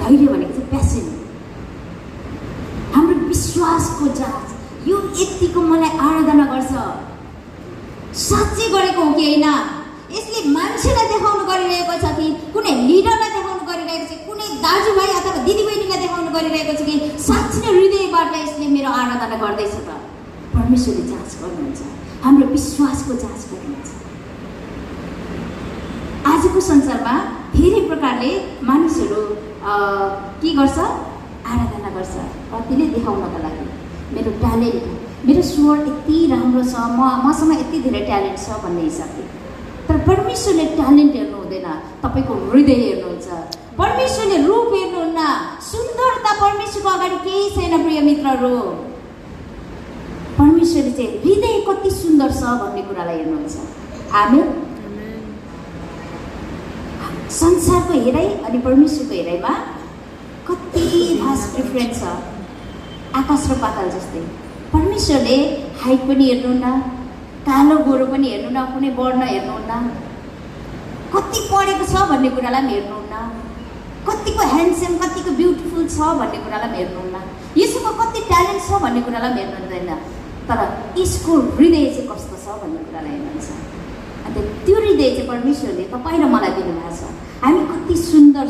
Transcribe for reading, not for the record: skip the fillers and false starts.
धैर्य भनेको चाहिँ प्यासन, हाम्रो विश्वासको जाँच। यो यतिको मलाई आराधना गर्छ, साँच्चै गरेको हो कि होइन, यसले मान्छेलाई देखाउनु गरिरहेको छ कि कुनै लिडरलाई देखाउनु गरिरहेको छ, कुनै दाजुभाइ अथवा दिदीबहिनीलाई देखाउनु गरिरहेको छ कि साँच्चै नै हृदयबाट यसले मेरो आराधना गर्दैछ त। परमेश्वरले जाँच गर्नुहुन्छ, हाम्रो विश्वासको जाँच गर्नुहुन्छ। आजको संसारमा धेरै प्रकारले मानिसहरू के गर्छ, आराधना गर्छ कतिले देखाउनको लागि। मेरो ट्यालेन्ट, मेरो स्वर यति राम्रो छ, मसँग यति धेरै ट्यालेन्ट छ भन्ने हिसाबले। तर परमेश्वरले ट्यालेन्ट हेर्नु हुँदैन, तपाईँको हृदय हेर्नुहुन्छ। परमेश्वरले रूप हेर्नुहुन्न, सुन्दरता परमेश्वरको अगाडि केही छैन प्रिय मित्रहरू। परमेश्वरले चाहिँ हृदय कति सुन्दर छ भन्ने कुरालाई हेर्नुहुन्छ। आमेन। संसारको हेराइ अनि परमेश्वरको हेराइमा कति भास्ट डिफ्रेन्स छ, आकाश र पाताल जस्तै। परमेश्वरले हाइट पनि हेर्नुहुन्न, कालो गोरो पनि हेर्नुहुन्न, कुनै वर्ण हेर्नुहुन्न, कति पढेको छ भन्ने कुरालाई पनि हेर्नुहुन्न, कतिको ह्यान्डसम, कतिको ब्युटिफुल छ भन्ने कुरालाई पनि हेर्नुहुन्न, यसोको कति ट्यालेन्ट छ भन्ने कुरालाई पनि हेर्नुहुँदैन, तर यसको हृदय चाहिँ कस्तो छ भन्ने कुरालाई हेर्नुहुन्छ। अन्त त्यो हृदय चाहिँ परमेश्वरले तपाईँ र मलाई दिनुभएको छ। हामी कति सुन्दर